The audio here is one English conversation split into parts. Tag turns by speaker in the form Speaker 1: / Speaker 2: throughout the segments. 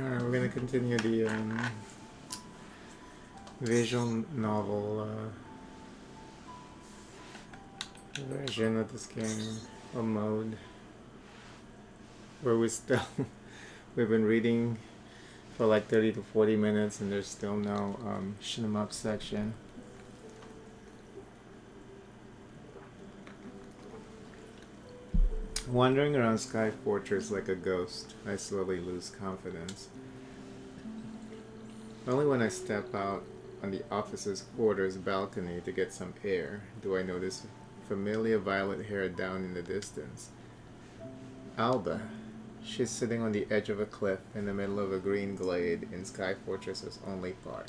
Speaker 1: Alright, we're gonna continue the visual novel version of this game, or mode, where we've been reading for like 30 to 40 minutes and there's still no shoot 'em up section. Wandering around Sky Fortress like a ghost, I slowly lose confidence. Only when I step out on the officer's quarters balcony to get some air do I notice familiar violet hair down in the distance. Alba. She's sitting on the edge of a cliff in the middle of a green glade in Sky Fortress's only park.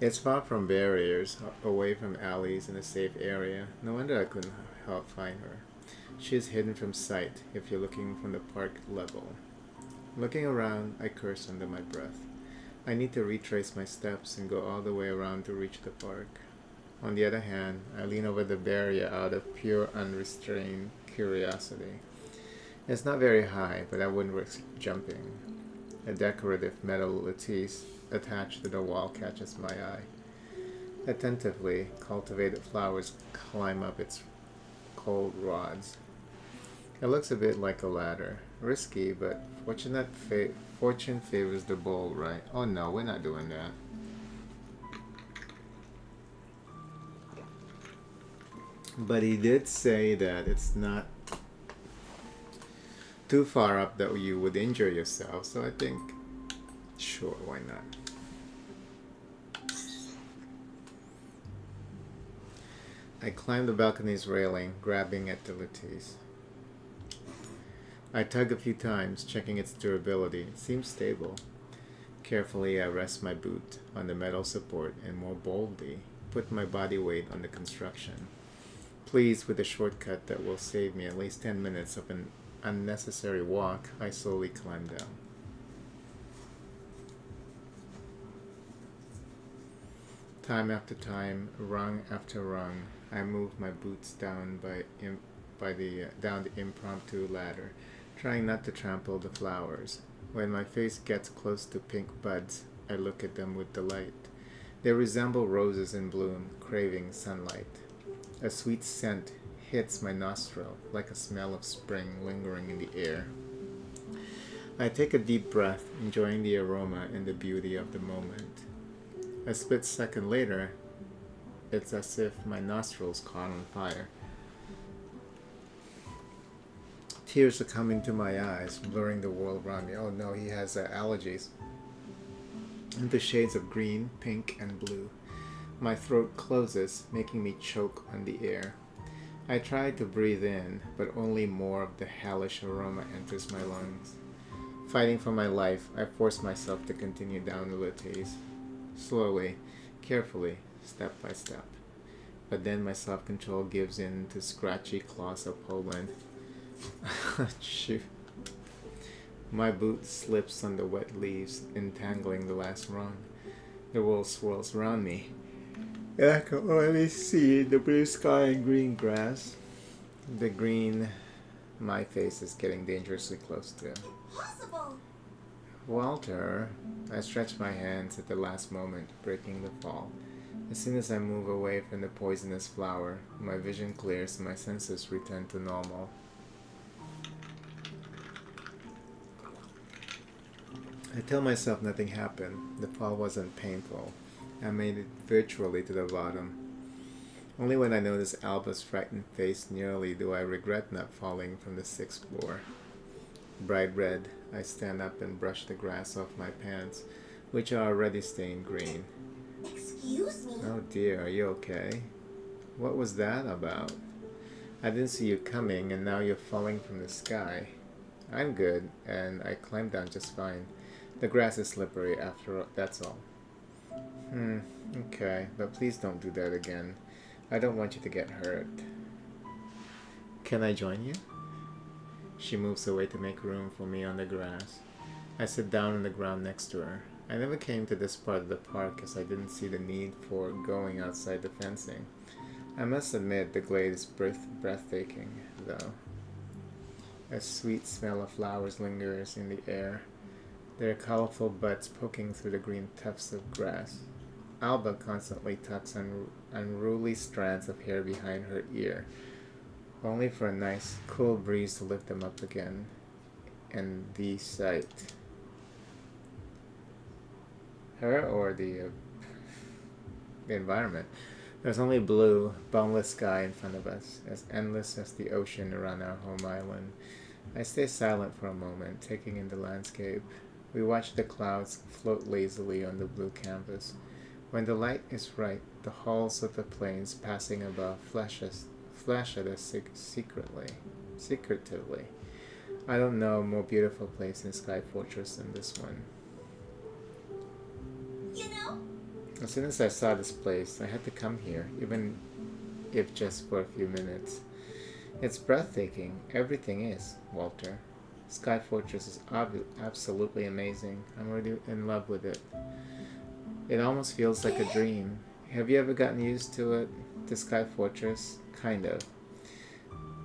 Speaker 1: It's far from barriers, away from alleys in a safe area. No wonder I couldn't help find her. She is hidden from sight if you're looking from the park level. Looking around, I curse under my breath. I need to retrace my steps and go all the way around to reach the park. On the other hand, I lean over the barrier out of pure unrestrained curiosity. It's not very high, but I wouldn't risk jumping. A decorative metal lattice attached to the wall catches my eye. Attentively, cultivated flowers climb up its cold rods. It looks a bit like a ladder. Risky, but fortune favors the bold, right? Oh no, we're not doing that. But he did say that it's not too far up that you would injure yourself, so I think, sure, why not? I climb the balcony's railing, grabbing at the lattice. I tug a few times, checking its durability. It seems stable. Carefully, I rest my boot on the metal support and more boldly put my body weight on the construction. Pleased with a shortcut that will save me at least 10 minutes of an unnecessary walk, I slowly climb down. Time after time, rung after rung, I move my boots down down the impromptu ladder, trying not to trample the flowers. When my face gets close to pink buds, I look at them with delight. They resemble roses in bloom, craving sunlight. A sweet scent hits my nostril, like a smell of spring lingering in the air. I take a deep breath, enjoying the aroma and the beauty of the moment. A split second later, it's as if my nostrils caught on fire. Tears are coming to my eyes, blurring the world around me. Oh no, he has allergies. Into shades of green, pink, and blue. My throat closes, making me choke on the air. I try to breathe in, but only more of the hellish aroma enters my lungs. Fighting for my life, I force myself to continue down the lattice. Slowly, carefully, step by step. But then my self-control gives in to scratchy claws of Poland. Shoot. My boot slips on the wet leaves, entangling the last rung. The world swirls around me. I can only see the blue sky and green grass. The green my face is getting dangerously close to. Possible. Walter, I stretch my hands at the last moment, breaking the fall. As soon as I move away from the poisonous flower, my vision clears and my senses return to normal. I tell myself nothing happened. The fall wasn't painful. I made it virtually to the bottom. Only when I notice Alba's frightened face nearly do I regret not falling from the 6th floor. Bright red, I stand up and brush the grass off my pants, which are already stained green. Excuse me? Oh dear, are you okay? What was that about? I didn't see you coming and now you're falling from the sky. I'm good, and I climbed down just fine. The grass is slippery after all, that's all. Okay, but please don't do that again. I don't want you to get hurt. Can I join you? She moves away to make room for me on the grass. I sit down on the ground next to her. I never came to this part of the park as I didn't see the need for going outside the fencing. I must admit the glade is breathtaking, though. A sweet smell of flowers lingers in the air. their colorful butts poking through the green tufts of grass. Alba constantly tucks unruly strands of hair behind her ear, only for a nice, cool breeze to lift them up again. And the sight. Her or the environment. There's only blue, boundless sky in front of us, as endless as the ocean around our home island. I stay silent for a moment, taking in the landscape. We watch the clouds float lazily on the blue canvas. When the light is right, the hulls of the planes passing above flash at us secretively. I don't know a more beautiful place in Sky Fortress than this one.
Speaker 2: You know?
Speaker 1: As soon as I saw this place, I had to come here, even if just for a few minutes. It's breathtaking. Everything is, Walter. Sky Fortress is absolutely amazing. I'm already in love with it. It almost feels like a dream. Have you ever gotten used to it? To Sky Fortress? Kind of.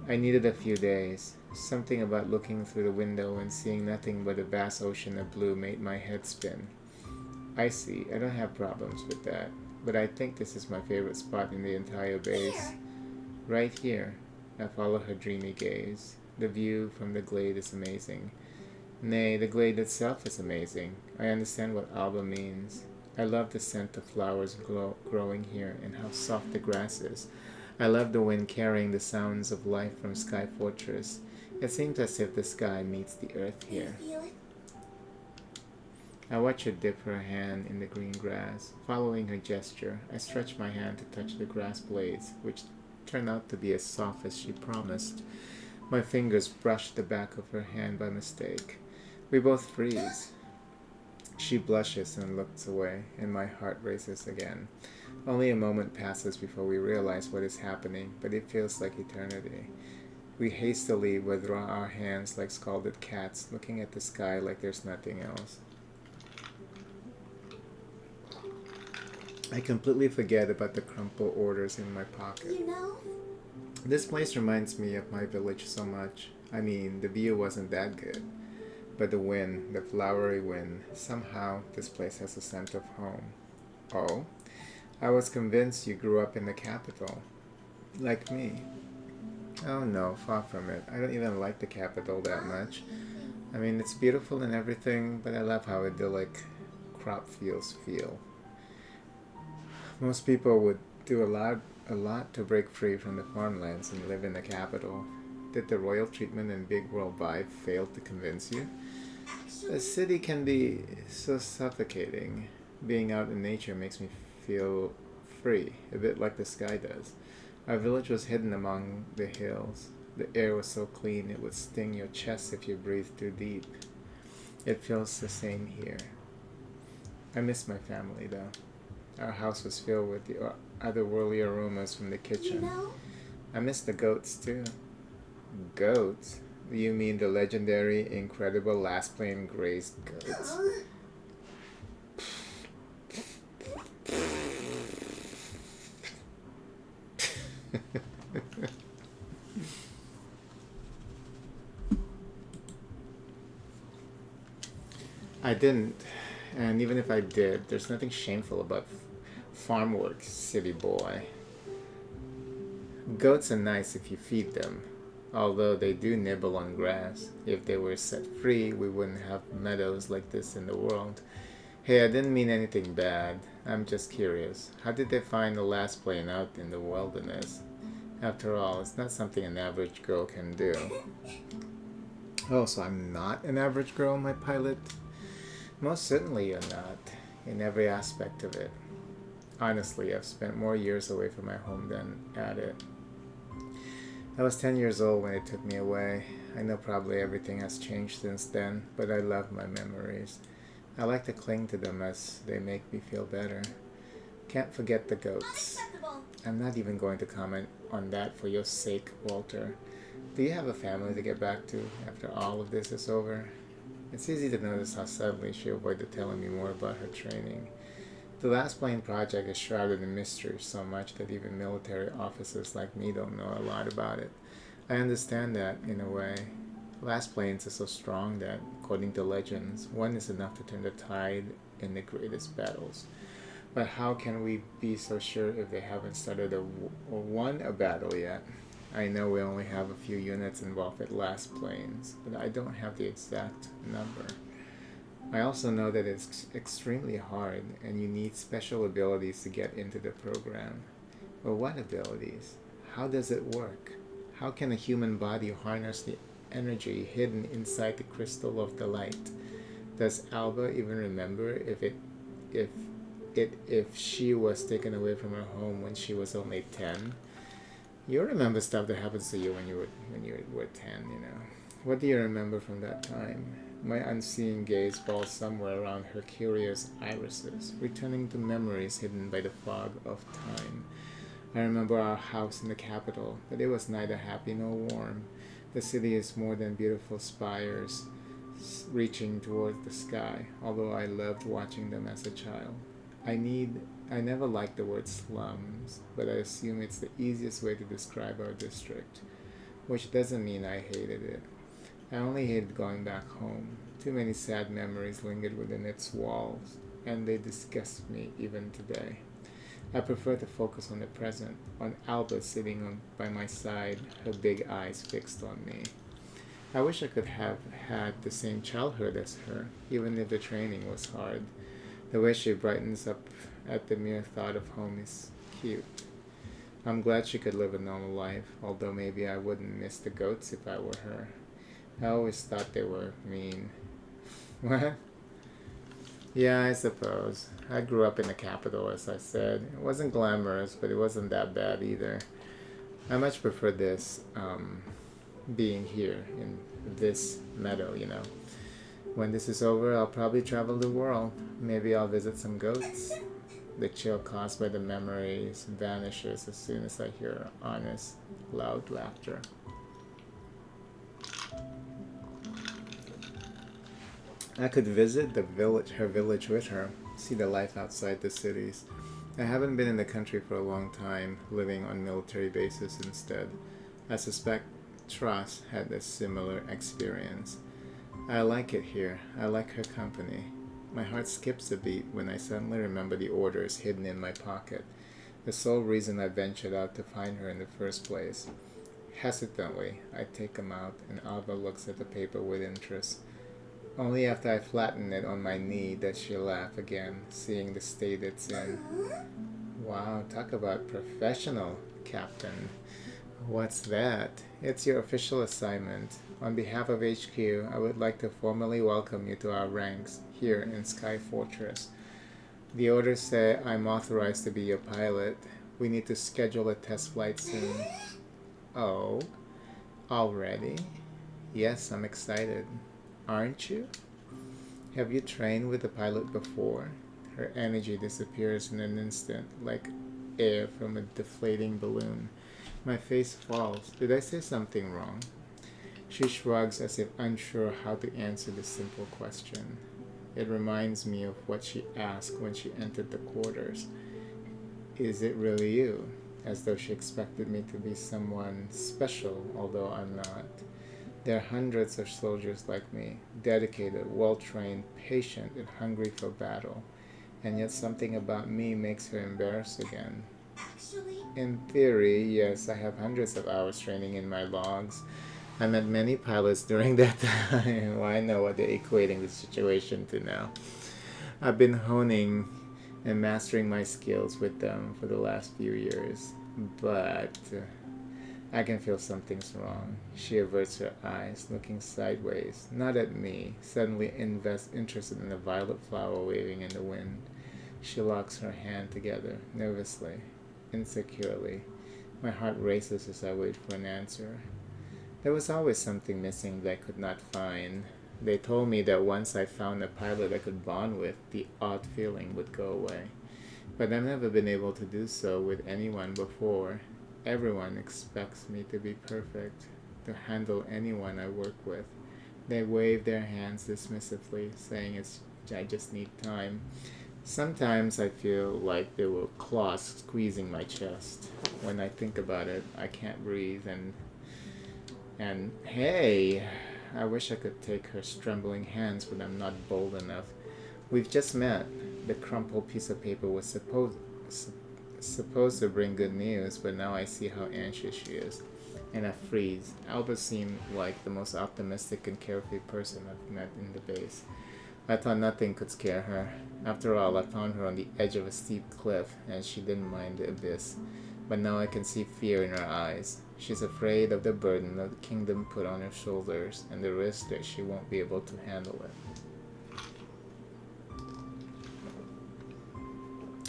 Speaker 1: I needed a few days. Something about looking through the window and seeing nothing but a vast ocean of blue made my head spin. I see. I don't have problems with that. But I think this is my favorite spot in the entire base. Right here. I follow her dreamy gaze. The view from the glade is amazing. Nay, the glade itself is amazing. I understand what Alba means. I love the scent of flowers growing here and how soft the grass is. I love the wind carrying the sounds of life from Sky Fortress. It seems as if the sky meets the earth here. I watch her dip her hand in the green grass. Following her gesture, I stretch my hand to touch the grass blades, which turned out to be as soft as she promised. My fingers brush the back of her hand by mistake. We both freeze. She blushes and looks away, and my heart races again. Only a moment passes before we realize what is happening, but it feels like eternity. We hastily withdraw our hands like scalded cats, looking at the sky like there's nothing else. I completely forget about the crumpled orders in my pocket.
Speaker 2: You know?
Speaker 1: This place reminds me of my village so much. I mean, the view wasn't that good. But the wind, the flowery wind, somehow this place has a scent of home. Oh? I was convinced you grew up in the capital. Like me. Oh no, far from it. I don't even like the capital that much. I mean, it's beautiful and everything, but I love how idyllic crop fields feel. Most people would do a lot to break free from the farmlands and live in the capital. Did the royal treatment and big world vibe fail to convince you? A city can be so suffocating. Being out in nature makes me feel free, a bit like the sky does. Our village was hidden among the hills. The air was so clean it would sting your chest if you breathed too deep. It feels the same here. I miss my family though. Our house was filled with the otherworldly aromas from the kitchen.
Speaker 2: You know?
Speaker 1: I miss the goats too. Goats? You mean the legendary, incredible Lassplane grazed goats? I didn't, and even if I did, there's nothing shameful about farm work, silly boy. Goats are nice if you feed them, although they do nibble on grass. If they were set free, we wouldn't have meadows like this in the world. Hey, I didn't mean anything bad. I'm just curious. How did they find the last plane out in the wilderness? After all, it's not something an average girl can do. Oh, so I'm not an average girl, my pilot? Most certainly you're not, in every aspect of it. Honestly, I've spent more years away from my home than at it. I was 10 years old when it took me away. I know probably everything has changed since then, but I love my memories. I like to cling to them as they make me feel better. Can't forget the goats.
Speaker 2: Unacceptable.
Speaker 1: I'm not even going to comment on that for your sake, Walter. Do you have a family to get back to after all of this is over? It's easy to notice how suddenly she avoided telling me more about her training. The Last Plane project is shrouded in mystery so much that even military officers like me don't know a lot about it. I understand that, in a way. Lassplanes are so strong that, according to legends, one is enough to turn the tide in the greatest battles. But how can we be so sure if they haven't started or won a battle yet? I know we only have a few units involved at Lassplanes, but I don't have the exact number. I also know that it's extremely hard and you need special abilities to get into the program. But what abilities? How does it work? How can a human body harness the energy hidden inside the crystal of the light? Does Alba even remember if she was taken away from her home when she was only 10? You remember stuff that happens to you when you were 10, you know. What do you remember from that time? My unseeing gaze falls somewhere around her curious irises, returning to memories hidden by the fog of time. I remember our house in the capital, but it was neither happy nor warm. The city is more than beautiful spires reaching towards the sky, although I loved watching them as a child. I never liked the word slums, but I assume it's the easiest way to describe our district, which doesn't mean I hated it. I only hated going back home. Too many sad memories lingered within its walls, and they disgust me even today. I prefer to focus on the present, on Alba sitting by my side, her big eyes fixed on me. I wish I could have had the same childhood as her, even if the training was hard. The way she brightens up at the mere thought of home is cute. I'm glad she could live a normal life, although maybe I wouldn't miss the goats if I were her. I always thought they were mean. What? Yeah, I suppose. I grew up in the capital, as I said. It wasn't glamorous, but it wasn't that bad either. I much prefer this, being here in this meadow, you know. When this is over, I'll probably travel the world. Maybe I'll visit some goats. The chill caused by the memories vanishes as soon as I hear honest, loud laughter. I could visit her village with her, see the life outside the cities. I haven't been in the country for a long time, living on military bases instead. I suspect Tross had a similar experience. I like it here. I like her company. My heart skips a beat when I suddenly remember the orders hidden in my pocket, the sole reason I ventured out to find her in the first place. Hesitantly, I take them out, and Alba looks at the paper with interest. Only after I flatten it on my knee does she laugh again, seeing the state it's in. Wow, talk about professional, Captain. What's that? It's your official assignment. On behalf of HQ, I would like to formally welcome you to our ranks here in Sky Fortress. The orders say I'm authorized to be your pilot. We need to schedule a test flight soon. Oh, already? Yes, I'm excited. Aren't you? Have you trained with a pilot before? Her energy disappears in an instant, like air from a deflating balloon. My face falls. Did I say something wrong? She shrugs as if unsure how to answer this simple question. It reminds me of what she asked when she entered the quarters. Is it really you? As though she expected me to be someone special, although I'm not. There are hundreds of soldiers like me, dedicated, well-trained, patient, and hungry for battle. And yet something about me makes her embarrassed again.
Speaker 2: Actually,
Speaker 1: In theory, yes, I have hundreds of hours training in my logs. I met many pilots during that time. Well, I know what they're equating the situation to now. I've been honing and mastering my skills with them for the last few years. But I can feel something's wrong. She averts her eyes, looking sideways, not at me, suddenly interested in a violet flower waving in the wind. She locks her hand together, nervously, insecurely. My heart races as I wait for an answer. There was always something missing that I could not find. They told me that once I found a pilot I could bond with, the odd feeling would go away. But I've never been able to do so with anyone before. Everyone expects me to be perfect, to handle anyone I work with. They wave their hands dismissively, saying I just need time. Sometimes I feel like there were claws squeezing my chest. When I think about it, I can't breathe and hey, I wish I could take her trembling hands, but I'm not bold enough. We've just met. The crumpled piece of paper was supposed to bring good news, but now I see how anxious she is. And I freeze. Alba seemed like the most optimistic and carefree person I've met in the base. I thought nothing could scare her. After all, I found her on the edge of a steep cliff, and she didn't mind the abyss. But now I can see fear in her eyes. She's afraid of the burden that the kingdom put on her shoulders, and the risk that she won't be able to handle it.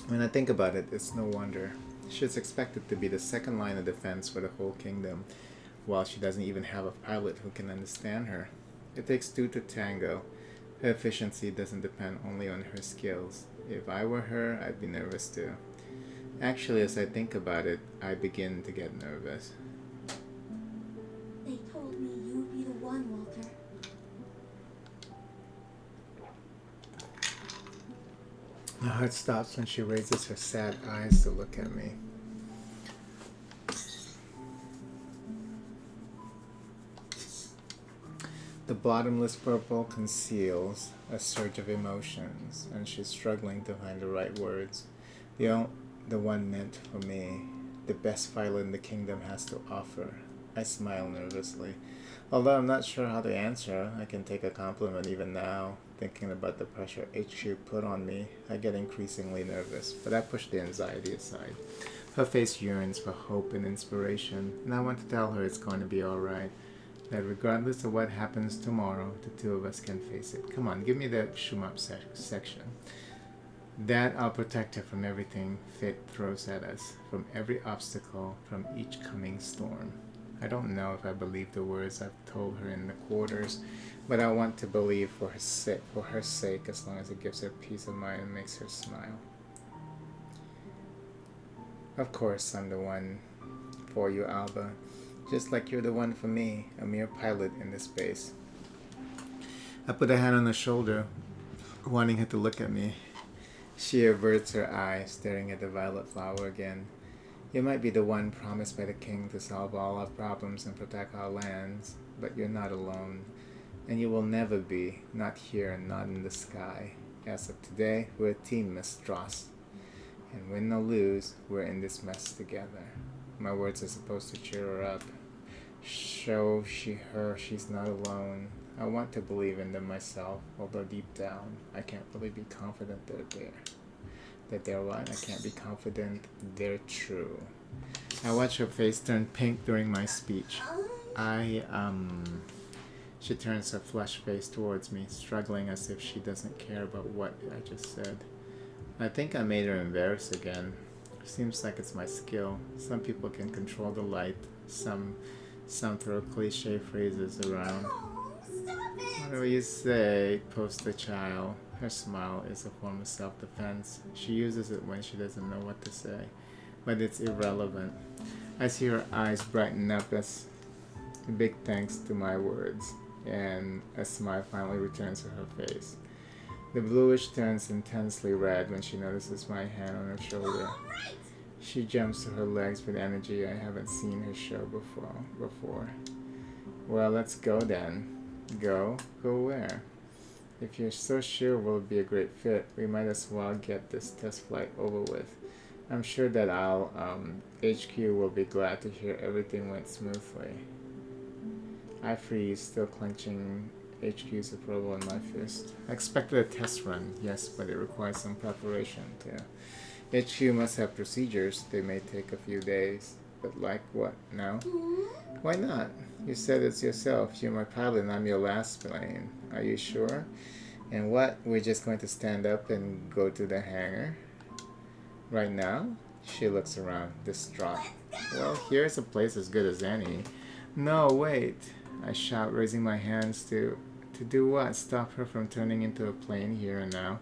Speaker 1: When I think about it, it's no wonder. She's expected to be the second line of defense for the whole kingdom, while she doesn't even have a pilot who can understand her. It takes two to tango. Her efficiency doesn't depend only on her skills. If I were her, I'd be nervous too. Actually, as I think about it, I begin to get nervous.
Speaker 2: They told me you'd be the one, Walter.
Speaker 1: My heart stops when she raises her sad eyes to look at me. The bottomless purple conceals a surge of emotions, and she's struggling to find the right words. The one meant for me, the best pilot in the kingdom has to offer. I smile nervously. Although I'm not sure how to answer, I can take a compliment even now. Thinking about the pressure HQ put on me, I get increasingly nervous, but I push the anxiety aside. Her face yearns for hope and inspiration, and I want to tell her it's going to be alright. That regardless of what happens tomorrow, the two of us can face it. Come on, give me the shmup section. That I'll protect her from everything fate throws at us, from every obstacle, from each coming storm. I don't know if I believe the words I've told her in the quarters, but I want to believe for her sake, as long as it gives her peace of mind and makes her smile. Of course, I'm the one for you, Alba. Just like you're the one for me, a mere pilot in this space. I put a hand on her shoulder, wanting her to look at me. She averts her eyes, staring at the violet flower again. You might be the one promised by the king to solve all our problems and protect our lands, but you're not alone. And you will never be, not here and not in the sky. As of today, we're a team, Miss Strauss. And win or lose, we're in this mess together. My words are supposed to cheer her up, show her she's not alone. I want to believe in them myself, although deep down, I can't really be confident they're there. That they're what? I can't be confident they're true. I watch her face turn pink during my speech. She turns her flushed face towards me, struggling as if she doesn't care about what I just said. I think I made her embarrassed again. Seems like it's my skill. Some people can control the light. Some throw cliche phrases around. Whatever you say, posts the child. Her smile is a form of self-defense. She uses it when she doesn't know what to say, but it's irrelevant. I see her eyes brighten up as a big thanks to my words, and a smile finally returns to her face. The bluish turns intensely red when she notices my hand on her shoulder. She jumps to her legs with energy I haven't seen her show before. Well, let's go then. Go where? If you're so sure we'll be a great fit, we might as well get this test flight over with. I'm sure that HQ will be glad to hear everything went smoothly. I freeze, still clenching HQ's approval in my fist. I expected a test run, yes, but it requires some preparation too. HQ must have procedures. They may take a few days. But like what now? Why not? You said it's yourself. You're my pilot and I'm your last plane. Are you sure? And what? We're just going to stand up and go to the hangar? Right now? She looks around, distraught. Well, here's a place as good as any. No, wait. I shout, raising my hands to do what? Stop her from turning into a plane here and now.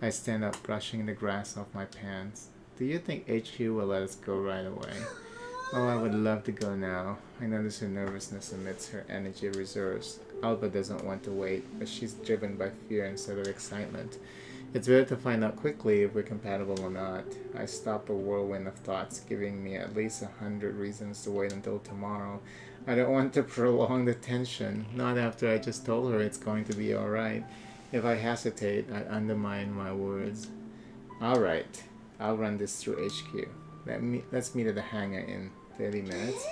Speaker 1: I stand up, brushing the grass off my pants. Do you think HQ will let us go right away? Oh, I would love to go now. I notice her nervousness amidst her energy reserves. Alba doesn't want to wait, but she's driven by fear instead of excitement. It's better to find out quickly if we're compatible or not. I stop a whirlwind of thoughts, giving me at least 100 reasons to wait until tomorrow. I don't want to prolong the tension, not after I just told her it's going to be alright. If I hesitate, I undermine my words. Alright, I'll run this through HQ. Let's meet at the hangar in 30 minutes.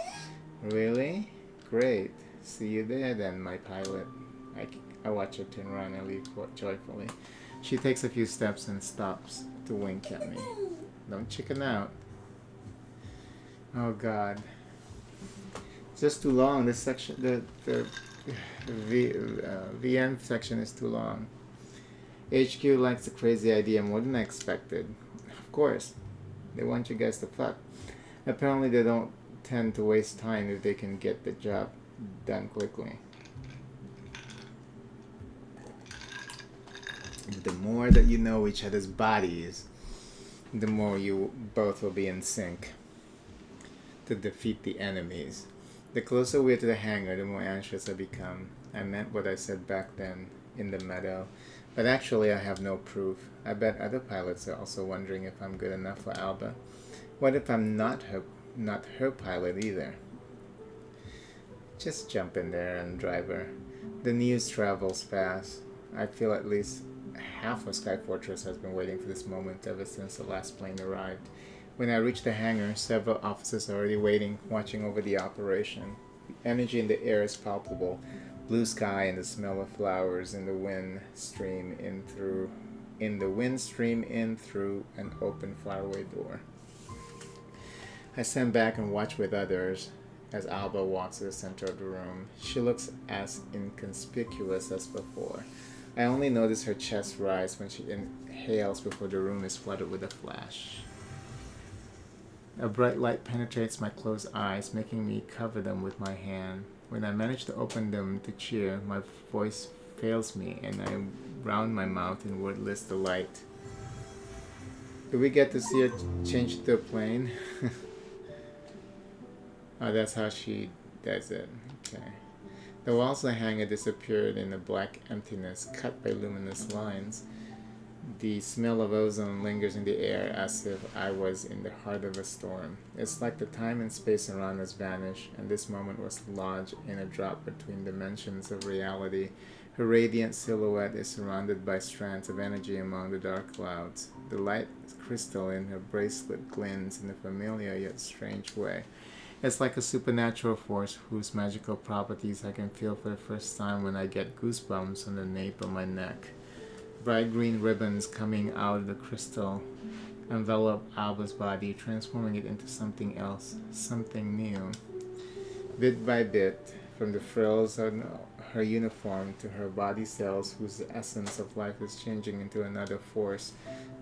Speaker 1: Really? Great. See you there then, my pilot. I watch her turn around and leave joyfully. She takes a few steps and stops to wink at me. Don't chicken out. Oh God. It's just too long. This section, the VN section is too long. HQ likes the crazy idea more than I expected. Of course. They want you guys to fuck. Apparently they don't tend to waste time if they can get the job done quickly. The more that you know each other's bodies, the more you both will be in sync to defeat the enemies. The closer we're to the hangar, the more anxious I become. I meant what I said back then in the meadow, but actually I have no proof. I bet other pilots are also wondering if I'm good enough for Alba. What if I'm not her pilot either? Just jump in there and drive her. The news travels fast. I feel at least half of Sky Fortress has been waiting for this moment ever since the last plane arrived. When I reach the hangar, several officers are already waiting, watching over the operation. The energy in the air is palpable. Blue sky and the smell of flowers in the wind stream in through an open flyaway door. I stand back and watch with others as Alba walks to the center of the room. She looks as inconspicuous as before. I only notice her chest rise when she inhales before the room is flooded with a flash. A bright light penetrates my closed eyes, making me cover them with my hand. When I manage to open them to cheer, my voice fails me and I round my mouth in wordless delight. Do we get to see her change to a plane? Oh, that's how she does it. Okay. The walls of the hangar disappeared in a black emptiness cut by luminous lines. The smell of ozone lingers in the air as if I was in the heart of a storm. It's like the time and space around us vanished, and this moment was lodged in a drop between dimensions of reality. Her radiant silhouette is surrounded by strands of energy among the dark clouds. The light crystal in her bracelet glints in a familiar yet strange way. It's like a supernatural force whose magical properties I can feel for the first time when I get goosebumps on the nape of my neck. Bright green ribbons coming out of the crystal envelop Alba's body, transforming it into something else, something new. Bit by bit, from the frills of her uniform to her body cells whose essence of life is changing into another force,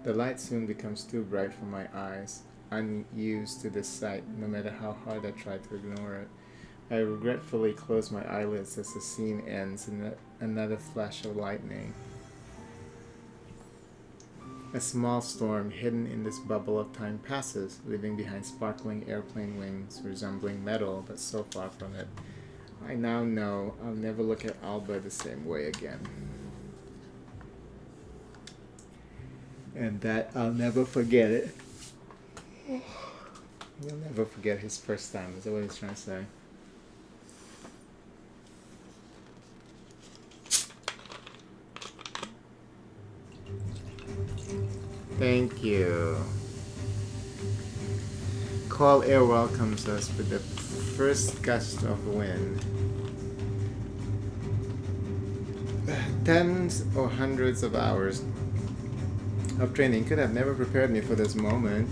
Speaker 1: the light soon becomes too bright for my eyes. Unused to the sight, no matter how hard I try to ignore it. I regretfully close my eyelids as the scene ends in another flash of lightning. A small storm hidden in this bubble of time passes, leaving behind sparkling airplane wings resembling metal, but so far from it. I now know I'll never look at Alba the same way again. And that I'll never forget it. You'll never forget his first time. Is that what he's trying to say? Thank you. Cold air welcomes us with the first gust of wind. Tens or hundreds of hours of training could have never prepared me for this moment.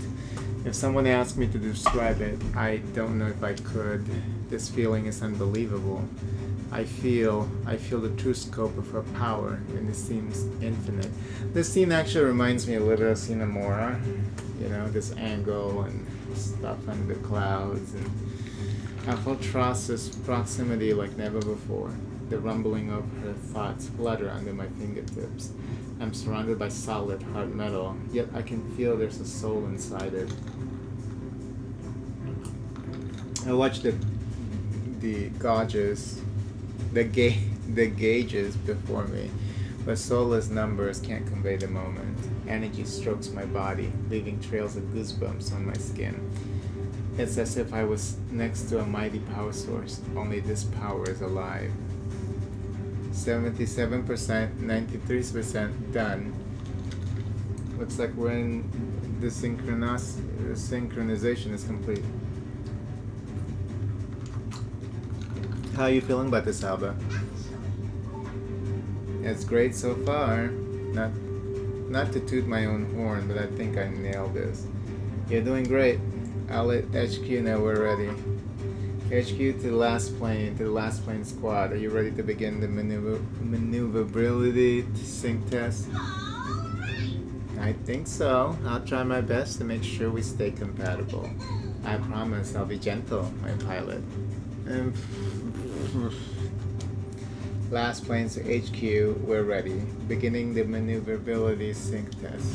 Speaker 1: If someone asked me to describe it, I don't know if I could. This feeling is unbelievable. I feel the true scope of her power, and it seems infinite. This scene actually reminds me a little of Cinemora. You know, this angle and stuff under the clouds, and I felt Tross's proximity like never before. The rumbling of her thoughts flutter under my fingertips. I'm surrounded by solid, hard metal, yet I can feel there's a soul inside it. I watch the gauges before me, But soulless numbers can't convey the moment. Energy strokes my body, leaving trails of goosebumps on my skin. It's as if I was next to a mighty power source, only this power is alive. 77%, 93% done. Looks like we're in the synchronization is complete. How are you feeling about this, Alba? It's great so far. Not to toot my own horn, but I think I nailed this. You're doing great. I'll let HQ know we're ready. HQ to the last plane squad. Are you ready to begin the maneuverability sync test? I think so. I'll try my best to make sure we stay compatible. I promise I'll be gentle, my pilot. Last planes to HQ, we're ready. Beginning the maneuverability sync test.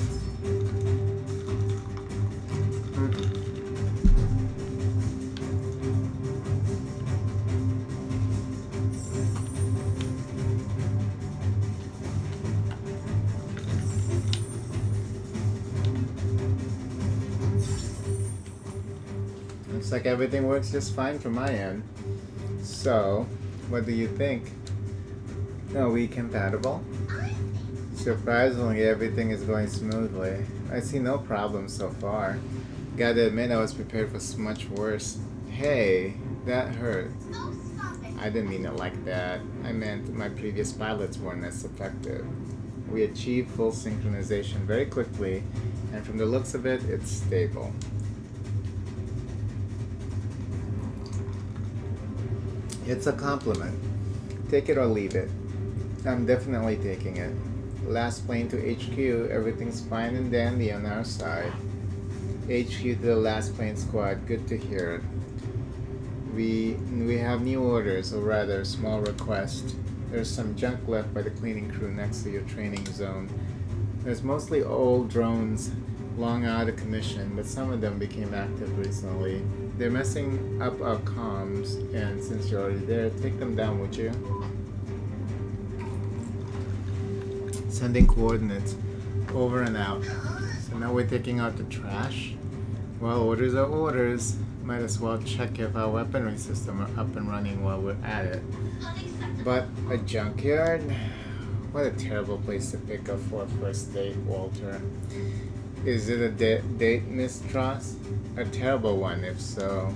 Speaker 1: Looks like everything works just fine from my end. So, what do you think? Are we compatible? Surprisingly, everything is going smoothly. I see no problems so far. Gotta admit, I was prepared for much worse. Hey, that hurt. I didn't mean it like that. I meant my previous pilots weren't as effective. We achieved full synchronization very quickly, and from the looks of it, it's stable. It's a compliment. Take it or leave it. I'm definitely taking it. Last plane to HQ, everything's fine and dandy on our side. HQ to the last plane squad, good to hear it. We have new orders, or rather, small request. There's some junk left by the cleaning crew next to your training zone. There's mostly old drones, long out of commission, but some of them became active recently. They're messing up our comms, and since you're already there, take them down, would you? Sending coordinates. Over and out. So now we're taking out the trash. Well, orders are orders. Might as well check if our weaponry system are up and running while we're at it. But a junkyard? What a terrible place to pick up for a first date, Walter. Is it a date, Miss Tross? A terrible one, if so.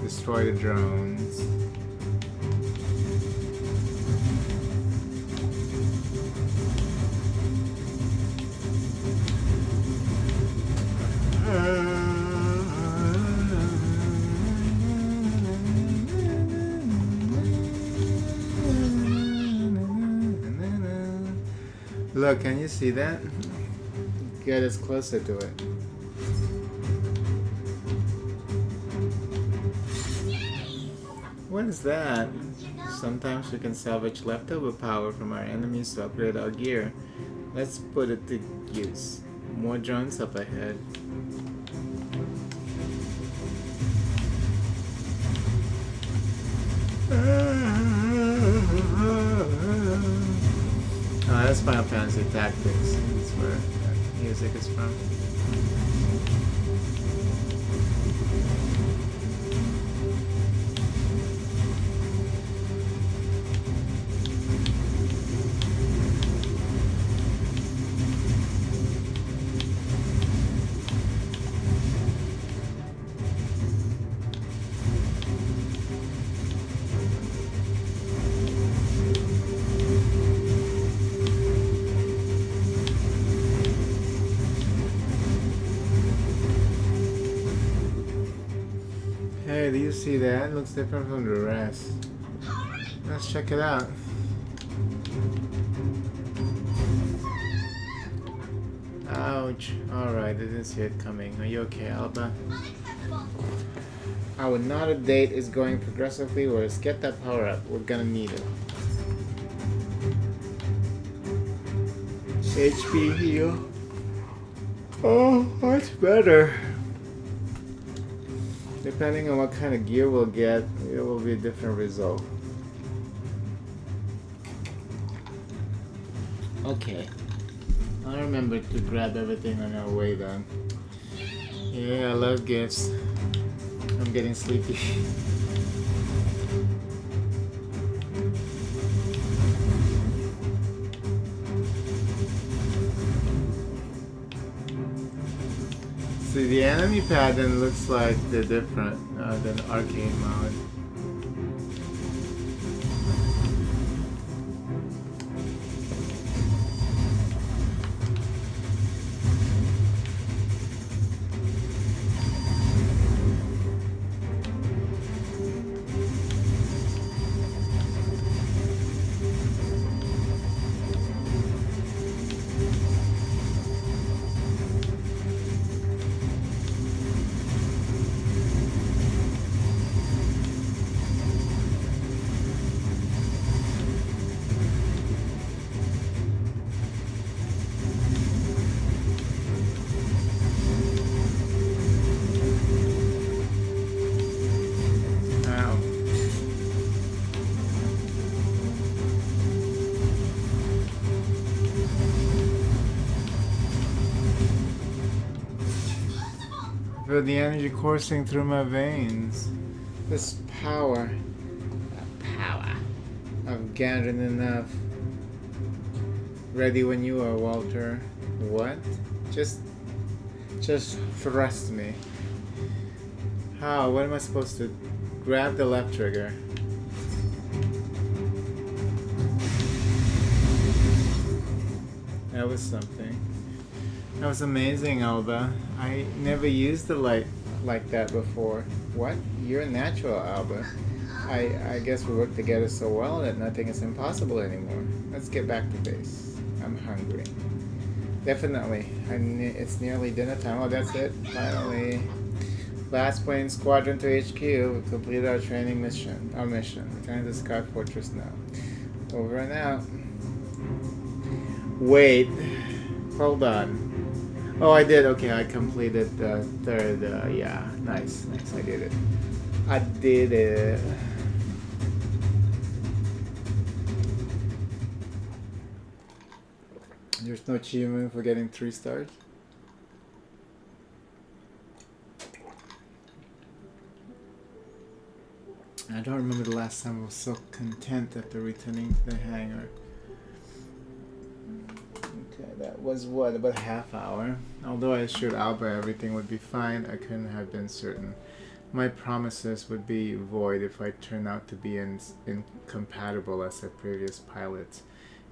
Speaker 1: Destroy the drones. Look, can you see that? Get us closer to it. What is that? Sometimes we can salvage leftover power from our enemies to upgrade our gear. Let's put it to use. More drones up ahead. Oh, that's Final Fantasy Tactics. That's where that music is from. Hey, do you see that? It looks different from the rest. Let's check it out. Ouch. Alright, I didn't see it coming. Are you okay, Alba? Our Nada date is going progressively worse. Get that power up. We're gonna need it. HP heal. Oh, much better. Depending on what kind of gear we'll get, it will be a different result. Okay. I'll remember to grab everything on our way then. Yeah, I love gifts. I'm getting sleepy. See, the enemy pattern looks like they're different than arcade mode. Feel the energy coursing through my veins. This power. That power. I've gathered enough. Ready when you are, Walter. What? Just thrust me. How? What am I supposed to grab the left trigger? That was something. That was amazing, Alba. I never used the light like that before. What? You're a natural, Alba. I guess we work together so well that nothing is impossible anymore. Let's get back to base. I'm hungry. Definitely. It's nearly dinner time. Oh, that's it. Finally. Lassplanes Squadron to HQ. We completed our training mission. Our mission. Return to Sky Fortress now. Over and out. Wait. Hold on. Oh, I did. Okay, I completed the third. Yeah, nice. I did it. I did it. There's no achievement for getting 3 stars. I don't remember the last time I was so content after returning to the hangar. Okay, that was what, about a half hour? Although I assured Alba everything would be fine, I couldn't have been certain. My promises would be void if I turned out to be incompatible as our previous pilots.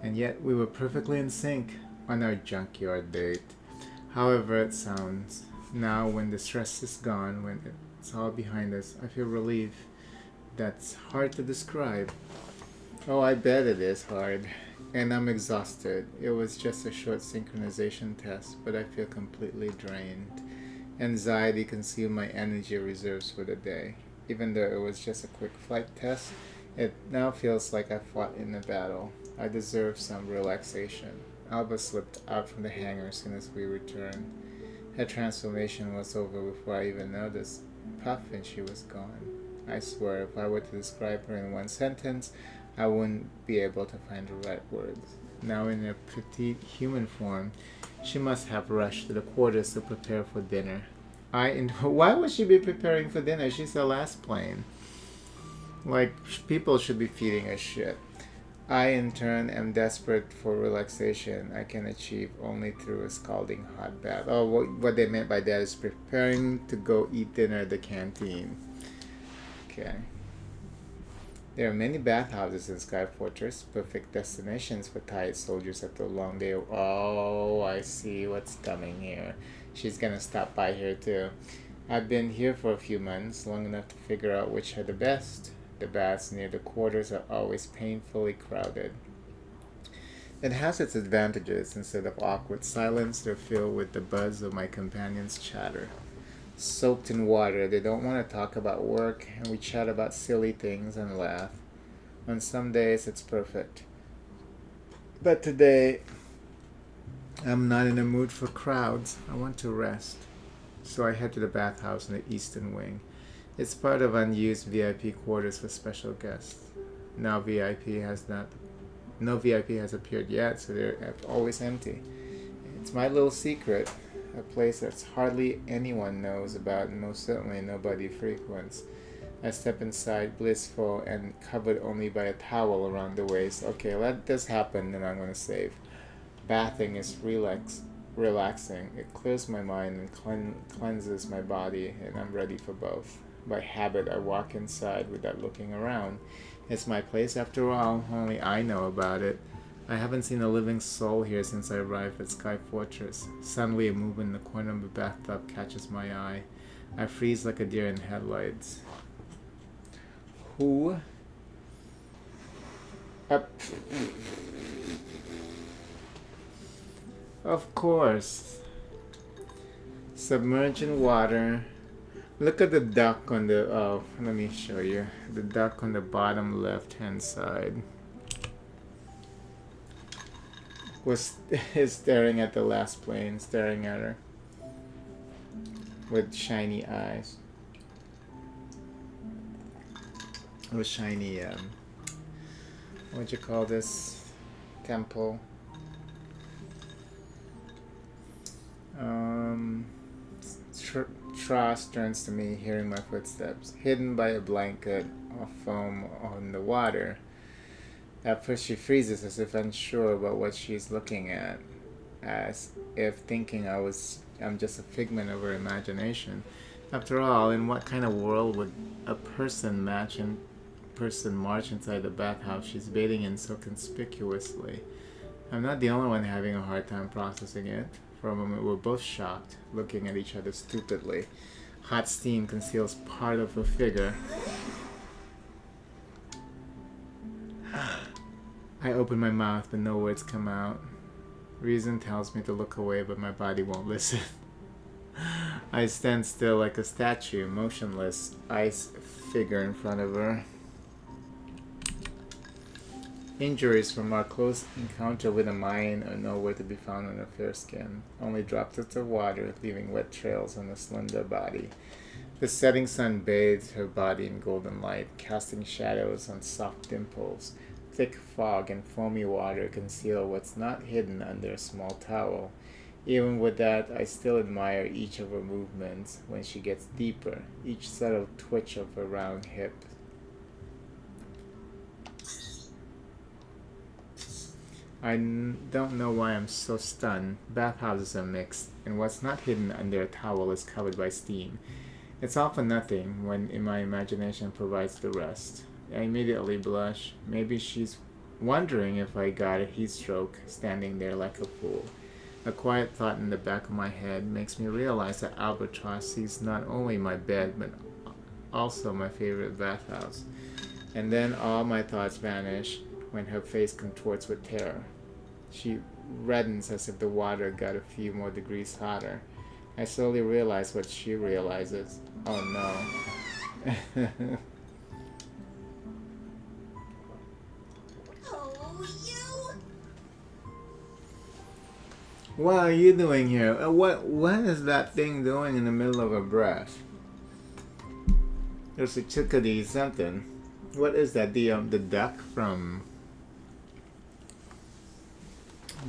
Speaker 1: And yet we were perfectly in sync on our junkyard date. However it sounds, now when the stress is gone, when it's all behind us, I feel relief. That's hard to describe. Oh, I bet it is hard. And I'm exhausted. It was just a short synchronization test, but I feel completely drained. Anxiety consumed my energy reserves for the day. Even though it was just a quick flight test, it now feels like I fought in a battle. I deserve some relaxation. Alba slipped out from the hangar as soon as we returned. Her transformation was over before I even noticed. Puff, and she was gone. I swear, if I were to describe her in one sentence, I wouldn't be able to find the right words. Now in her petite human form, she must have rushed to the quarters to prepare for dinner. Why would she be preparing for dinner? She's the last plane. Like, people should be feeding her shit. I, in turn, am desperate for relaxation I can achieve only through a scalding hot bath. Oh, what they meant by that is preparing to go eat dinner at the canteen. Okay. There are many bathhouses in Sky Fortress, perfect destinations for tired soldiers after a long day. Oh, I see what's coming here. She's gonna stop by here too. I've been here for a few months, long enough to figure out which are the best. The baths near the quarters are always painfully crowded. It has its advantages. Instead of awkward silence, they're filled with the buzz of my companions' chatter. Soaked in water, they don't want to talk about work, and we chat about silly things and laugh. On some days, it's perfect. But today, I'm not in the mood for crowds. I want to rest. So I head to the bathhouse in the eastern wing. It's part of unused VIP quarters for special guests. Now VIP has not No VIP has appeared yet, so they're always empty. It's my little secret, a place that's hardly anyone knows about and most certainly nobody frequents. I step inside, blissful and covered only by a towel around the waist. Okay, let this happen, then I'm gonna save. Bathing is relaxing. It clears my mind and cleanses my body, and I'm ready for both. By habit, I walk inside without looking around. It's my place after all, only I know about it. I haven't seen a living soul here since I arrived at Sky Fortress. Suddenly, a movement in the corner of the bathtub catches my eye. I freeze like a deer in headlights. Who? Of course. Submerged in water. Look at the duck on the, oh, let me show you. The duck on the bottom left hand side is staring at the Lassplanes, staring at her with shiny eyes. With shiny, what'd you call this? Temple. Tross turns to me, hearing my footsteps, hidden by a blanket of foam on the water. At first she freezes as if unsure about what she's looking at, as if thinking I'm just a figment of her imagination. After all, in what kind of world would a person march inside the bathhouse she's bathing in so conspicuously? I'm not the only one having a hard time processing it. For a moment, we're both shocked, looking at each other stupidly. Hot steam conceals part of her figure. I open my mouth, but no words come out. Reason tells me to look away, but my body won't listen. I stand still like a statue, motionless, ice figure in front of her. Injuries from our close encounter with a Mayan are nowhere to be found on her fair skin, only droplets of water leaving wet trails on her slender body. The setting sun bathes her body in golden light, casting shadows on soft dimples. Thick fog and foamy water conceal what's not hidden under a small towel. Even with that, I still admire each of her movements when she gets deeper, each subtle twitch of her round hip. I don't know why I'm so stunned. Bathhouses are mixed, and what's not hidden under a towel is covered by steam. It's all for nothing when in my imagination provides the rest. I immediately blush. Maybe she's wondering if I got a heat stroke, standing there like a fool. A quiet thought in the back of my head makes me realize that Albatross sees not only my bed, but also my favorite bathhouse. And then all my thoughts vanish when her face contorts with terror. She reddens as if the water got a few more degrees hotter. I slowly realize what she realizes. Oh no.
Speaker 2: Oh, you!
Speaker 1: What are you doing here? What is that thing doing in the middle of her breath? There's a chickadee something. What is that? The duck from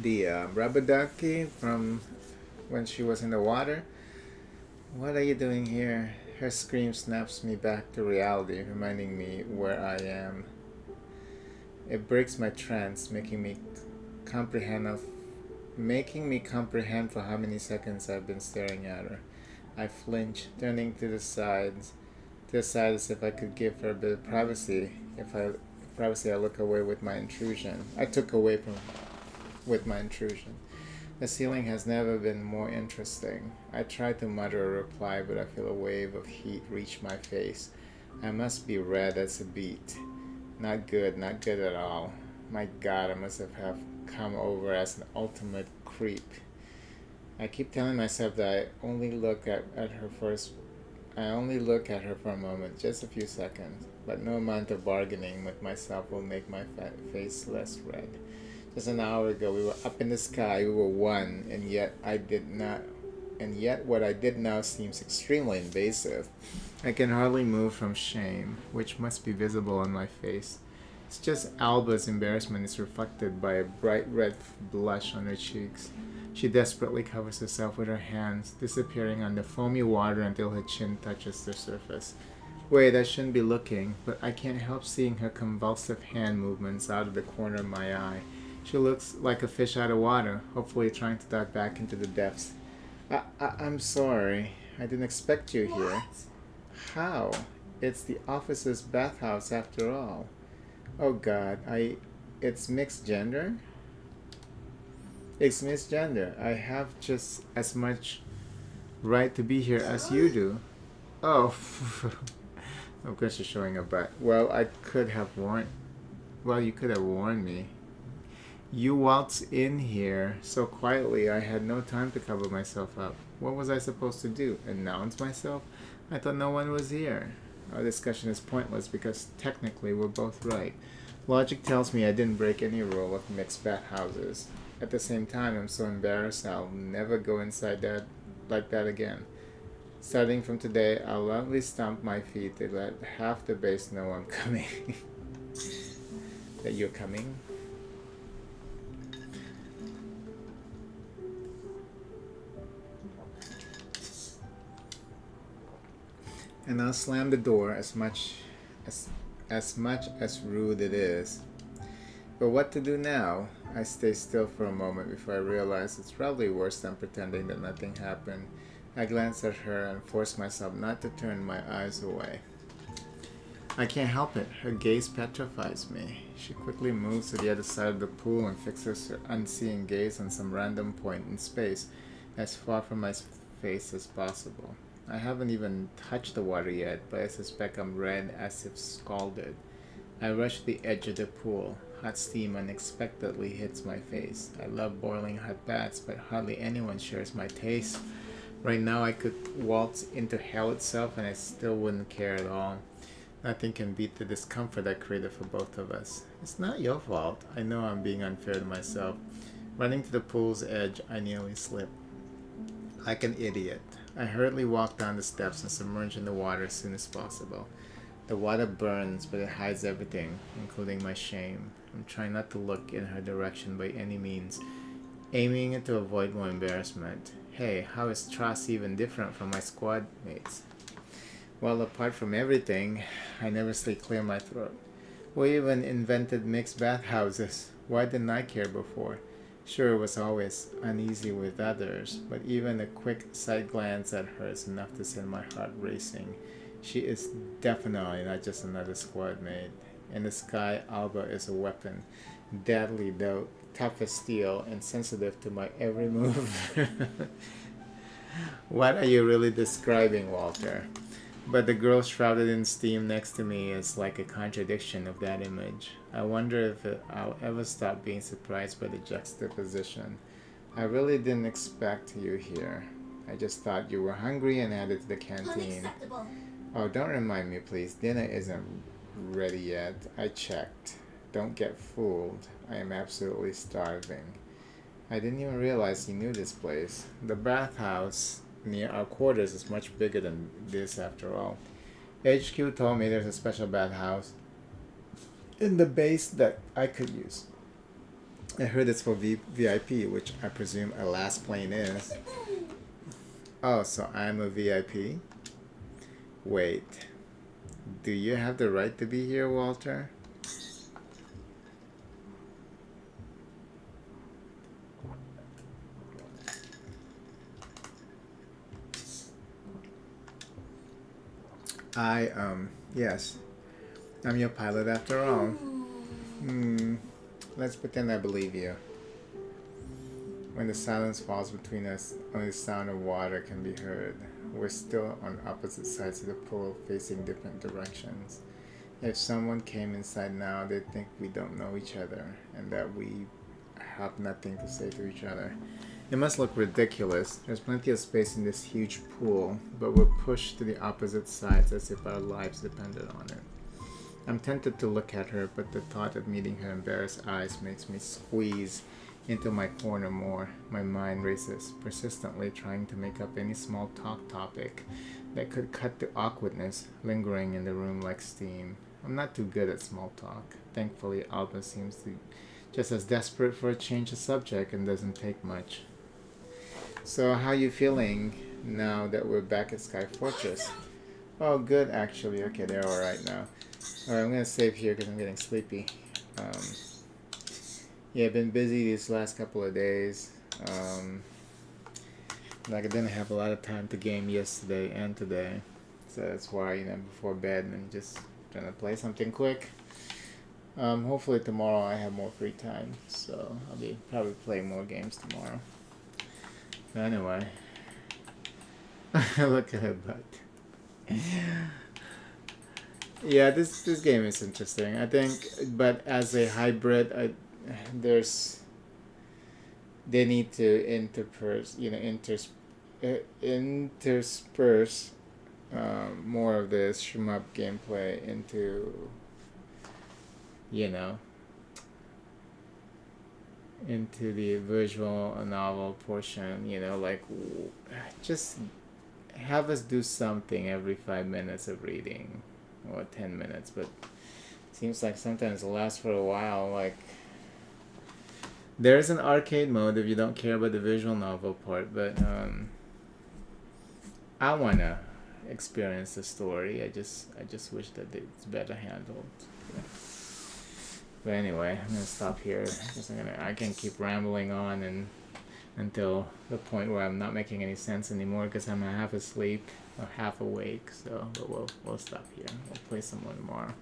Speaker 1: the rubber ducky from when she was in the water? What are you doing here? Her scream snaps me back to reality, reminding me where I am. It breaks my trance, making me comprehend for how many seconds I've been staring at her. I flinch, turning to the side as if I could give her a bit of privacy. I look away with my intrusion. With my intrusion. The ceiling has never been more interesting. I try to mutter a reply, but I feel a wave of heat reach my face. I must be red as a beet. Not good at all. My God, I must have come over as an ultimate creep. I keep telling myself that I only look at her for a moment, just a few seconds, but no amount of bargaining with myself will make my face less red. Just an hour ago, we were up in the sky, we were one, and yet what I did now seems extremely invasive. I can hardly move from shame, which must be visible on my face. It's just Alba's embarrassment is reflected by a bright red blush on her cheeks. She desperately covers herself with her hands, disappearing under foamy water until her chin touches the surface. Wait, I shouldn't be looking, but I can't help seeing her convulsive hand movements out of the corner of my eye. She looks like a fish out of water, hopefully trying to dive back into the depths. I'm sorry. I didn't expect you here.
Speaker 2: What?
Speaker 1: How? It's the officer's bathhouse after all. Oh god, it's mixed gender? It's misgender. I have just as much right to be here as you do. Oh, of course you're showing a butt. Well, you could have warned me. You waltzed in here so quietly I had no time to cover myself up. What was I supposed to do? Announce myself? I thought no one was here. Our discussion is pointless because technically we're both right. Logic tells me I didn't break any rule of mixed bathhouses. At the same time, I'm so embarrassed I'll never go inside that like that again. Starting from today, I'll loudly stomp my feet to let half the base know I'm coming. That you're coming? And I'll slam the door as much as rude it is. But what to do now? I stay still for a moment before I realize it's probably worse than pretending that nothing happened. I glance at her and force myself not to turn my eyes away. I can't help it. Her gaze petrifies me. She quickly moves to the other side of the pool and fixes her unseeing gaze on some random point in space, as far from my face as possible. I haven't even touched the water yet, but I suspect I'm red as if scalded. I rush to the edge of the pool. Hot steam unexpectedly hits my face. I love boiling hot baths, but hardly anyone shares my taste. Right now I could waltz into hell itself and I still wouldn't care at all. Nothing can beat the discomfort I created for both of us. It's not your fault. I know I'm being unfair to myself. Running to the pool's edge, I nearly slipped. Like an idiot. I hurriedly walk down the steps and submerge in the water as soon as possible. The water burns, but it hides everything, including my shame. I'm trying not to look in her direction by any means, aiming it to avoid more embarrassment. Hey, how is Tross even different from my squad mates? Well, apart from everything, I never stay clear my throat. We even invented mixed bathhouses. Why didn't I care before? Sure, it was always uneasy with others, but even a quick side glance at her is enough to send my heart racing. She is definitely not just another squad mate. In the sky, Alba is a weapon, deadly though tough as steel and sensitive to my every move. What are you really describing, Walter? But the girl shrouded in steam next to me is like a contradiction of that image. I wonder if I'll ever stop being surprised by the juxtaposition. I really didn't expect you here. I just thought you were hungry and headed to the canteen.
Speaker 2: Unacceptable.
Speaker 1: Oh, don't remind me, please. Dinner isn't ready yet. I checked. Don't get fooled. I am absolutely starving. I didn't even realize you knew this place. The bathhouse near our quarters is much bigger than this after all. HQ told me there's a special bathhouse in the base that I could use. I heard it's for VIP, which I presume a Lassplane is. Oh, so I'm a VIP? Wait. Do you have the right to be here, Walter? Yes. I'm your pilot after all. Let's pretend I believe you. When the silence falls between us, only the sound of water can be heard. We're still on opposite sides of the pool, facing different directions. If someone came inside now, they'd think we don't know each other, and that we have nothing to say to each other. It must look ridiculous. There's plenty of space in this huge pool, but we're pushed to the opposite sides as if our lives depended on it. I'm tempted to look at her, but the thought of meeting her embarrassed eyes makes me squeeze into my corner more. My mind races, persistently trying to make up any small talk topic that could cut the awkwardness lingering in the room like steam. I'm not too good at small talk. Thankfully, Alba seems to just as desperate for a change of subject and doesn't take much. So, how you feeling now that we're back at Sky Fortress? Oh, good actually. Okay, they're all right now. All right, I'm gonna save here because I'm getting sleepy. Um, yeah, I've been busy these last couple of days. Like I didn't have a lot of time to game yesterday and today, so that's why before bed and just gonna play something quick. Hopefully tomorrow I have more free time, so I'll be probably playing more games tomorrow. But anyway, look at her butt. Yeah, this game is interesting. I think, but as a hybrid, they need to intersperse more of the shmup gameplay you know, into the visual novel portion. Like just have us do something every 5 minutes of reading, or 10 minutes. But seems like sometimes it lasts for a while. Like there's an arcade mode if you don't care about the visual novel part, but I wanna experience the story. I just wish that it's better handled. Yeah. But anyway, I'm gonna stop here because I can keep rambling on until the point where I'm not making any sense anymore because I'm half asleep or half awake. So, but we'll stop here. We'll play some more tomorrow.